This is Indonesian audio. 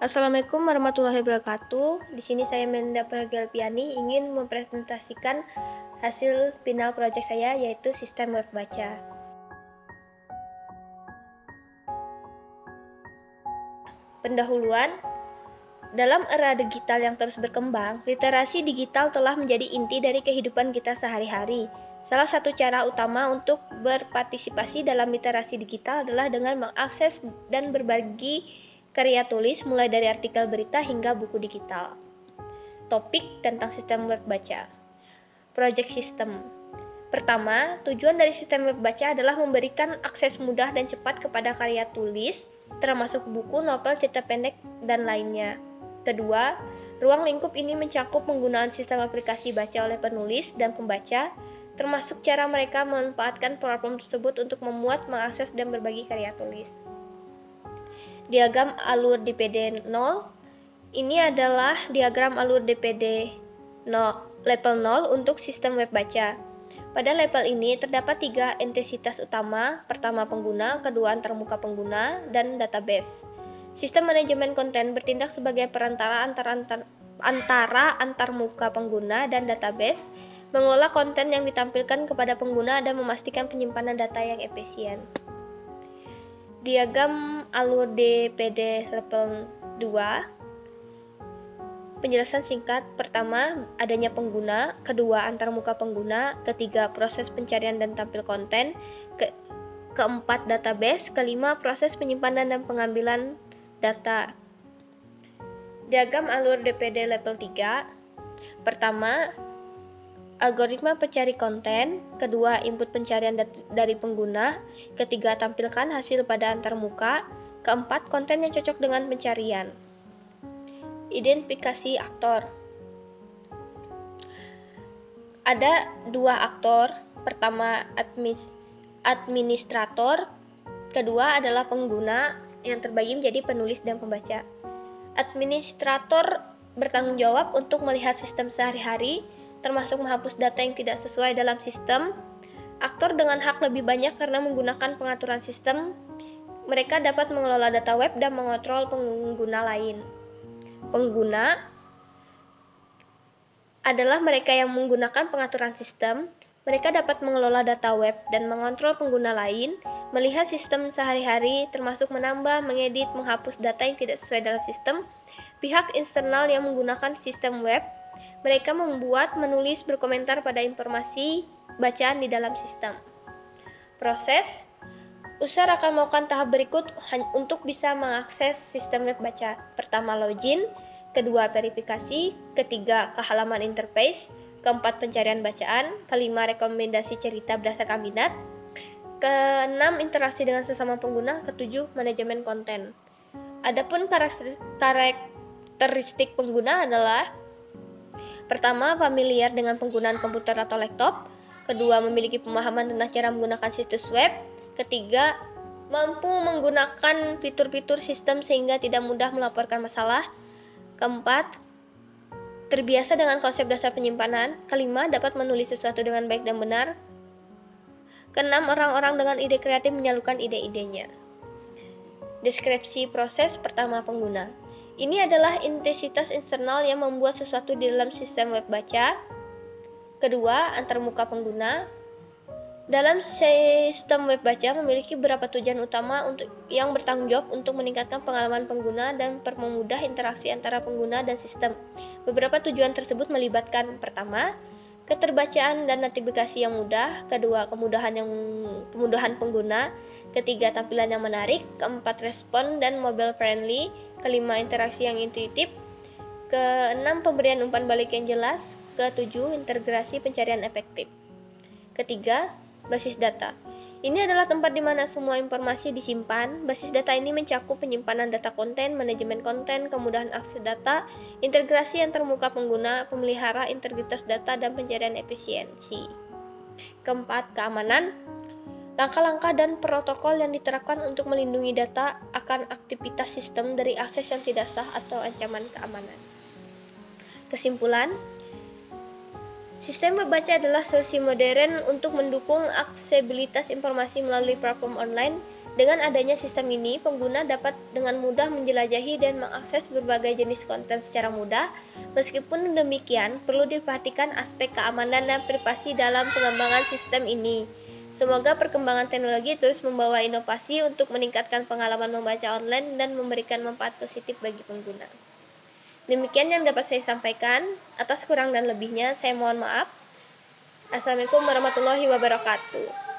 Assalamualaikum warahmatullahi wabarakatuh. Di sini saya Melinda Pragelpiani ingin mempresentasikan hasil final project saya, yaitu sistem web baca. Pendahuluan, dalam era digital yang terus berkembang, literasi digital telah menjadi inti dari kehidupan kita sehari-hari. Salah satu cara utama untuk berpartisipasi dalam literasi digital adalah dengan mengakses dan berbagi karya tulis mulai dari artikel berita hingga buku digital. Topik tentang sistem web baca. Project System. Pertama, tujuan dari sistem web baca adalah memberikan akses mudah dan cepat kepada karya tulis, termasuk buku, novel, cerita pendek, dan lainnya. Kedua, ruang lingkup ini mencakup penggunaan sistem aplikasi baca oleh penulis dan pembaca, termasuk cara mereka memanfaatkan platform tersebut untuk memuat, mengakses, dan berbagi karya tulis. Diagram alur DPD 0. Ini adalah diagram alur DPD level 0 untuk sistem web baca. Pada level ini terdapat 3 entitas utama, pertama pengguna, kedua antarmuka pengguna, dan database. Sistem manajemen konten bertindak sebagai perantara antara antarmuka pengguna dan database, mengelola konten yang ditampilkan kepada pengguna dan memastikan penyimpanan data yang efisien. Diagram alur DPD level 2. Penjelasan singkat. Pertama, adanya pengguna. Kedua, antarmuka pengguna. Ketiga, proses pencarian dan tampil konten. Keempat, database. Kelima, proses penyimpanan dan pengambilan data. Diagram alur DPD level 3. Pertama, algoritma pencari konten. Kedua, input pencarian dari pengguna. Ketiga, tampilkan hasil pada antarmuka. Keempat, konten yang cocok dengan pencarian. Identifikasi aktor. Ada 2 aktor. Pertama, administrator. Kedua adalah pengguna, yang terbagi menjadi penulis dan pembaca. Administrator bertanggung jawab untuk melihat sistem sehari-hari, termasuk menghapus data yang tidak sesuai dalam sistem. Aktor dengan hak lebih banyak karena menggunakan pengaturan sistem. Mereka dapat mengelola data web dan mengontrol pengguna lain. Pengguna adalah mereka yang menggunakan pengaturan sistem. Mereka dapat mengelola data web dan mengontrol pengguna lain, melihat sistem sehari-hari, termasuk menambah, mengedit, menghapus data yang tidak sesuai dalam sistem. Pihak eksternal yang menggunakan sistem web, mereka membuat, menulis, berkomentar pada informasi bacaan di dalam sistem. Proses. User akan melakukan tahap berikut untuk bisa mengakses sistem web baca. Pertama, login. Kedua, verifikasi. Ketiga, ke halaman interface. Keempat, pencarian bacaan. Kelima, rekomendasi cerita berdasarkan minat. Keenam, interaksi dengan sesama pengguna. Ketujuh, manajemen konten. Adapun karakteristik pengguna adalah: pertama, familiar dengan penggunaan komputer atau laptop. Kedua, memiliki pemahaman tentang cara menggunakan situs web. Ketiga, mampu menggunakan fitur-fitur sistem sehingga tidak mudah melaporkan masalah. Keempat, terbiasa dengan konsep dasar penyimpanan. Kelima, dapat menulis sesuatu dengan baik dan benar. Keenam, orang-orang dengan ide kreatif menyalurkan ide-idenya. Deskripsi proses. Pertama, pengguna. Ini adalah entitas eksternal yang membuat sesuatu di dalam sistem web baca. Kedua, antarmuka pengguna. Dalam sistem web baca memiliki beberapa tujuan utama yang bertanggung jawab untuk meningkatkan pengalaman pengguna dan mempermudah interaksi antara pengguna dan sistem. Beberapa tujuan tersebut melibatkan: pertama, keterbacaan dan navigasi yang mudah. Kedua, kemudahan pengguna. Ketiga, tampilan yang menarik. Keempat, respon dan mobile friendly. Kelima, interaksi yang intuitif. Keenam, pemberian umpan balik yang jelas. Ketujuh, integrasi pencarian efektif. Ketiga, basis data. Ini adalah tempat di mana semua informasi disimpan. Basis data ini mencakup penyimpanan data konten, manajemen konten, kemudahan akses data, integrasi antarmuka pengguna, pemelihara integritas data, dan pencarian efisiensi. Keempat, keamanan. Langkah-langkah dan protokol yang diterapkan untuk melindungi data akan aktivitas sistem dari akses yang tidak sah atau ancaman keamanan. Kesimpulan, sistem web baca adalah solusi modern untuk mendukung aksesibilitas informasi melalui platform online. Dengan adanya sistem ini, pengguna dapat dengan mudah menjelajahi dan mengakses berbagai jenis konten secara mudah. Meskipun demikian, perlu diperhatikan aspek keamanan dan privasi dalam pengembangan sistem ini. Semoga perkembangan teknologi terus membawa inovasi untuk meningkatkan pengalaman membaca online dan memberikan manfaat positif bagi pengguna. Demikian yang dapat saya sampaikan. Atas kurang dan lebihnya, saya mohon maaf. Assalamualaikum warahmatullahi wabarakatuh.